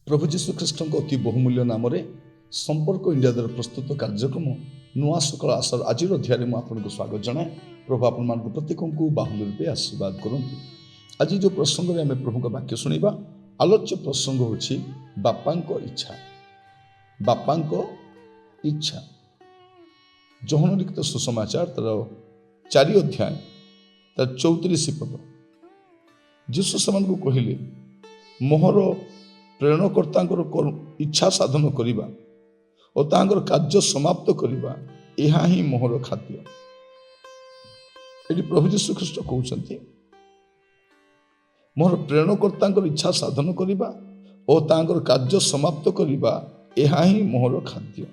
प्रभु जीशु ख्रीष्ट अति बहुमूल्य नाम संपर्क इंडिया द्वारा प्रस्तुत कार्यक्रम नुआ सकाल आशार आज अध्याय में आपको स्वागत जनाए। प्रभु आपण मान प्रत्येक को बाहुल्य रूपे आशीर्वाद करंतु। आज जो प्रसंग में आम प्रभु का वाक्य शुणा आलोच्य प्रसंग होछि बापांको इच्छा। बापांको इच्छा जोहन लिखित सुसमाचार तार 4 अध्याय तार 34 पद। जीशु समान को कहले मोहर प्रेरणकर्ता इच्छा साधन करवा और तांकर कार्य समाप्त करवा यह ही मोहर खाद्य। ये प्रभु जीशु ख्रीष्ट कहते मोहर प्रेरणकर्ता इच्छा साधन करवा और तांकर कार्य समाप्त करवा यह ही मोहर खाद्य।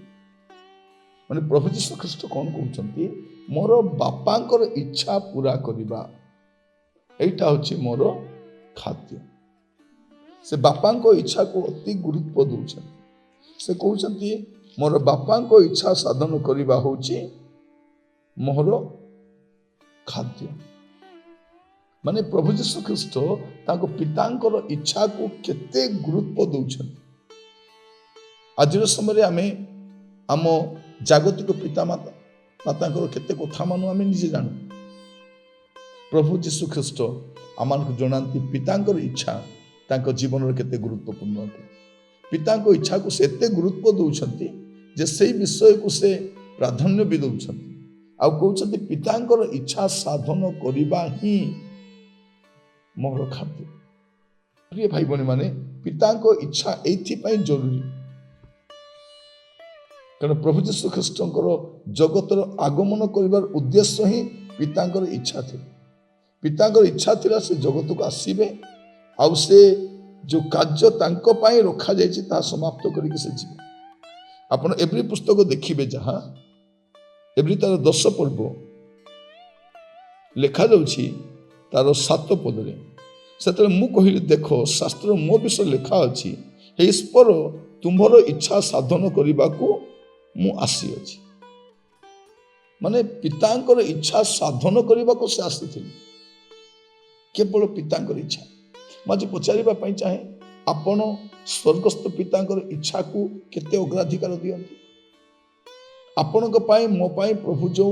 माने प्रभु जीशु ख्रीष्ट कौन कहते मोर बापांकर इच्छा पूरा करवा एटा होछि मोर खाद्य। से बापांको इच्छा को अति गुरुत्व दौरान से कहते मोर बापांको इच्छा साधन करवा होछि मोर खाद्य। माने प्रभु जीशु ख्रीष्ट ताको पितांकर इच्छा को केते गुरुत्व दौरान। आज समय आमे आम जागतिक पिता मातांकर केते कथा मानु आमे निजे जानू। प्रभु जीशु ख्रीष्ट आमान को जनांती पितांकर इच्छा तांको जीवन केते गुरुत्वपूर्ण अटे। पिता को इच्छा को से गुरुत्व दौरान जे से विषय को से प्राधान्य भी दौरान आ कहते पितांकर इच्छा साधन करवा ही मोर खाद्य। प्रिय भाई बहनी माने पिता को इच्छा एथि जरूरी कारण प्रभु जीशु ख्रीष्ट जगतर आगमन कर उद्देश्य ही पितांकर इच्छा थी। पितांकर इच्छा थिला से जगत को आसीबे आउ से जो कार्य तांको पाई रखा जायछि ता समाप्त करिके से जीवे। आपण एवरी पुस्तक देखिबे जहां एवरी तार 10 पर्व लिखा जाउछि तार 7 पदरे सेतले मु कहिली देखो शास्त्र मो विषय लिखा अछि हे ईश्वर तुम्हर इच्छा साधन करबाकू मु आसी अछि। माने पितांकर इच्छा साधन करबाकू से आसीथिले केवल पितांकर इच्छा। मुझे पचारिबा चाहे आपण स्वर्गस्थ पितांकर इच्छा को केते अग्राधिकार दियंती। आपण मो पाई प्रभु जो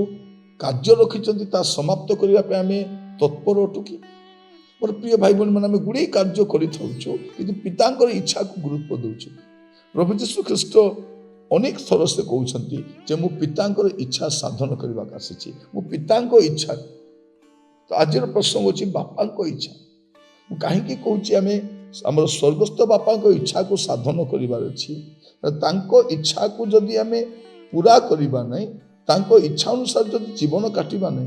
कार्य रखिछंती ता समाप्त करिया पे आमे तत्पर अटुकी। मोर प्रिय भाई बहन माने गुडी कार्य करि थाउछु किंतु पितांकर इच्छा को गुरुत्व दउछु। प्रभु जीशु ख्रीष्ट अनेक थर से कहउछंती जे मु पितांकर इच्छा साधन करबा आसीछि मु पितांको इच्छा। तो आज प्रसंग होछि बापांको इच्छा। कहीं कौची आम आम स्वर्गस्थ बापा को इच्छा को साधन करिवार अछि तांको इच्छा को जदि आम पूरा करिबा नै तांको इच्छा अनुसार जदि जीवन काटिबा नै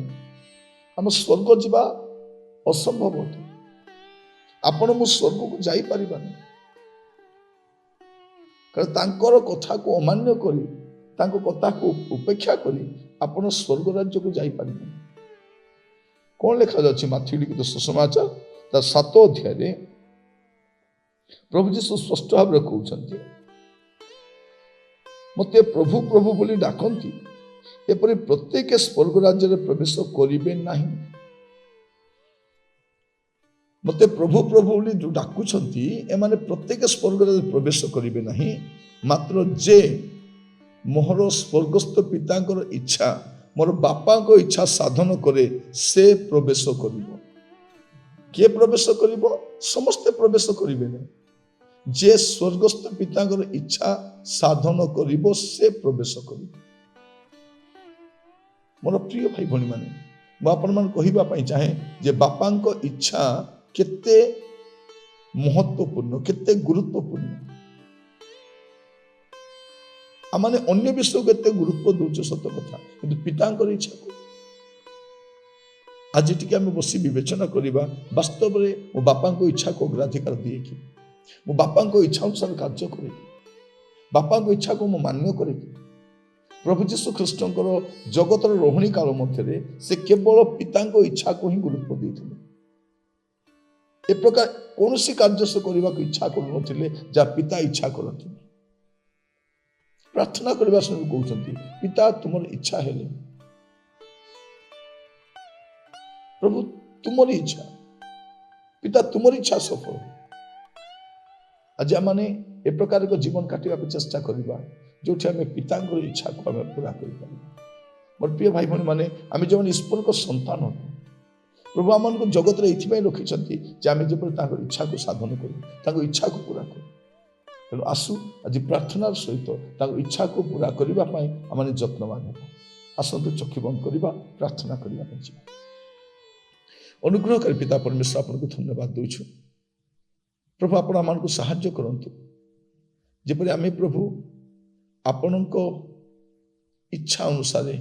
आम स्वर्ग जीवा असंभव अटे। आपण मु स्वर्ग को जाई परिबा नै कारण तांकर कथा को अमान्य करी तांको कथा को उपेक्षा करी आपण स्वर्ग राज्य को जाई परिबा। कौन लिखा जाछि माथी लिखित सुसमाचार तार 7 अध्याय प्रभु जीशु स्पष्ट भाव कहते मते प्रभु प्रभु बोली डाकती एपरि प्रत्येक स्वर्ग राज्य प्रवेश करिवे नाही। मते प्रभु प्रभु बोली जो डाकुछंती एमाने प्रत्येक स्वर्ग राज्य प्रवेश करिवे नाही मात्र जे मोहर स्वर्गस्थ पितांकर इच्छा मोर बापा को इच्छा साधन करे से प्रवेश करिवो। किए प्रवेश करिवो समस्ते प्रवेश करिवे नै जे स्वर्गस्थ पितांकर इच्छा साधन करिवो से प्रवेश करिवो। मोर प्रिय भाई भणी माने ମୁଁ ଆପଣମାନଙ୍କୁ କହିବା ପାଇଁ ଚାହେଁ ଯେ ବାପାଙ୍କ ଇଚ୍ଛା କେତେ ମହତ୍ୱପୂର୍ଣ୍ଣ, କେତେ ଗୁରୁତ୍ୱପୂର୍ଣ୍ଣ। ଆମେ ଅନ୍ୟ ବିଷୟକୁ ଏତେ ଗୁରୁତ୍ୱ ଦେଉଛୁ ସତ କଥା, କିନ୍ତୁ ପିତାଙ୍କର ଇଚ୍ଛାକୁ ଆଜି ଟିକେ ଆମେ ବସି ବିବେଚନା କରିବା। ବାସ୍ତବରେ ମୋ ବାପାଙ୍କ ଇଚ୍ଛାକୁ ଅଗ୍ରାଧିକାର ଦିଏ କି? ମୁଁ ବାପାଙ୍କ ଇଚ୍ଛା ଅନୁସାରେ କାର୍ଯ୍ୟ କରେ କି? ବାପାଙ୍କ ଇଚ୍ଛାକୁ ମୁଁ ମାନ୍ୟ କରେ କି? ପ୍ରଭୁ ଯୀଶୁ ଖ୍ରୀଷ୍ଟଙ୍କର ଜଗତର ରହଣୀ କାଳ ମଧ୍ୟରେ ସେ କେବଳ ପିତାଙ୍କ ଇଚ୍ଛାକୁ ହିଁ ଗୁରୁତ୍ୱ ଦେଇଥିଲେ। ଏ ପ୍ରକାର କୌଣସି କାର୍ଯ୍ୟ ସେ କରିବାକୁ ଇଚ୍ଛା କରୁନଥିଲେ ଯାହା ପିତା ଇଚ୍ଛା କରନ୍ତି। ପ୍ରାର୍ଥନା କରିବା ସମୟରେ କହୁଛନ୍ତି, ପିତା ତୁମର ଇଚ୍ଛା ହେଲେ, ପ୍ରଭୁ ତୁମର ଇଚ୍ଛା, ପିତା ତୁମର ଇଚ୍ଛା ସଫଳ। ଆଜି ଆମେ ଏ ପ୍ରକାର ଏକ ଜୀବନ କାଟିବାକୁ ଚେଷ୍ଟା କରିବା ଯୋଉଠି ଆମେ ପିତାଙ୍କର ଇଚ୍ଛାକୁ ଆମେ ପୁରା କରିପାରିବା। ମୋର ପ୍ରିୟ ଭାଇ ଭଉଣୀ ମାନେ, ଆମେ ଯେଉଁମାନେ ଈଶ୍ୱରଙ୍କ ସନ୍ତାନ, ପ୍ରଭୁ ଆମମାନଙ୍କୁ ଜଗତରେ ଏଇଥିପାଇଁ ରଖିଛନ୍ତି ଯେ ଆମେ ଯେପରି ତାଙ୍କର ଇଚ୍ଛାକୁ ସାଧନ କରୁ, ତାଙ୍କ ଇଚ୍ଛାକୁ ପୁରା କରୁ। ତେଣୁ ଆସୁ ଆଜି ପ୍ରାର୍ଥନାର ସହିତ ତାଙ୍କ ଇଚ୍ଛାକୁ ପୁରା କରିବା ପାଇଁ ଆମେ ଯତ୍ନବାନ ହେବା। ଆସନ୍ତୁ ଚକ୍ଷୁ ବନ୍ଦ କରିବା, ପ୍ରାର୍ଥନା କରିବା ପାଇଁ ଯିବା। ଅନୁଗ୍ରହକାରୀ ପିତା ପରମେଶ୍ୱର, ଆପଣଙ୍କୁ ଧନ୍ୟବାଦ ଦେଉଛୁ। ପ୍ରଭୁ ଆପଣ ଆମମାନଙ୍କୁ ସାହାଯ୍ୟ କରନ୍ତୁ, ଯେପରି ଆମେ ପ୍ରଭୁ ଆପଣଙ୍କ ଇଚ୍ଛା ଅନୁସାରେ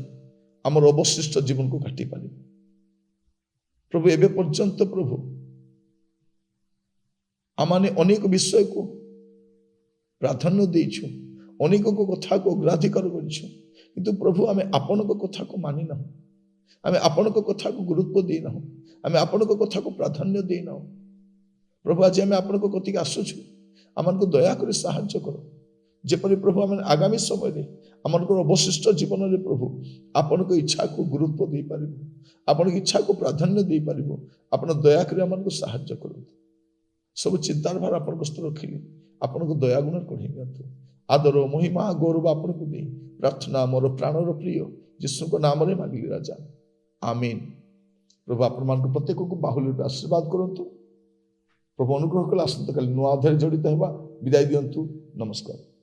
ଆମର ଅବଶିଷ୍ଟ ଜୀବନକୁ କାଟିପାରିବୁ। ପ୍ରଭୁ ଏବେ ପର୍ଯ୍ୟନ୍ତ ପ୍ରଭୁ ଆମେ ଅନେକ ବିଷୟକୁ ପ୍ରାଧାନ୍ୟ ଦେଇଛୁ, ଅନେକ କଥାକୁ ଅଗ୍ରାଧିକାର କରିଛୁ, କିନ୍ତୁ ପ୍ରଭୁ ଆମେ ଆପଣଙ୍କ କଥାକୁ ମାନିନାହୁଁ, ଆମେ ଆପଣଙ୍କ କଥାକୁ ଗୁରୁତ୍ୱ ଦେଇନାହୁଁ, ଆମେ ଆପଣଙ୍କ କଥାକୁ ପ୍ରାଧାନ୍ୟ ଦେଇନାହୁଁ। ପ୍ରଭୁ ଆଜି ଆମେ ଆପଣଙ୍କ କତିକି ଆସୁଛୁ, ଆମମାନଙ୍କୁ ଦୟାକରି ସାହାଯ୍ୟ କର, ଯେପରି ପ୍ରଭୁ ଆମେ ଆଗାମୀ ସମୟରେ ଆମଙ୍କର ଅବଶିଷ୍ଟ ଜୀବନରେ ପ୍ରଭୁ ଆପଣଙ୍କ ଇଚ୍ଛାକୁ ଗୁରୁତ୍ୱ ଦେଇପାରିବୁ, ଆପଣଙ୍କ ଇଚ୍ଛାକୁ ପ୍ରାଧାନ୍ୟ ଦେଇପାରିବୁ। ଆପଣ ଦୟାକରି ଆମମାନଙ୍କୁ ସାହାଯ୍ୟ କରନ୍ତୁ। ସବୁ ଚିନ୍ତାର ଭାର ଆପଣଙ୍କ ସ୍ତର ରଖିଲି, ଆପଣଙ୍କ ଦୟାଗୁଣ କଢ଼େଇ ନିଅନ୍ତୁ। ଆଦର ମହିମା ଗୌରବ ଆପଣଙ୍କୁ ଦେଇ ପ୍ରାର୍ଥନା ମୋର ପ୍ରାଣର ପ୍ରିୟ ଯୀଶୁଙ୍କ ନାମରେ ମାଗିଲି ରାଜା, ଆମିନ୍। ପ୍ରଭୁ ଆପଣମାନଙ୍କୁ ପ୍ରତ୍ୟେକକୁ ବାହୁଲ୍ୟରେ ଆଶୀର୍ବାଦ କରନ୍ତୁ। ପ୍ରଭୁ ଅନୁଗ୍ରହ କଲେ ଆସନ୍ତାକାଲି ନୂଆ ଅଧ୍ୟାୟରେ ଜଡ଼ିତ ହେବା। ବିଦାୟ ଦିଅନ୍ତୁ। ନମସ୍କାର।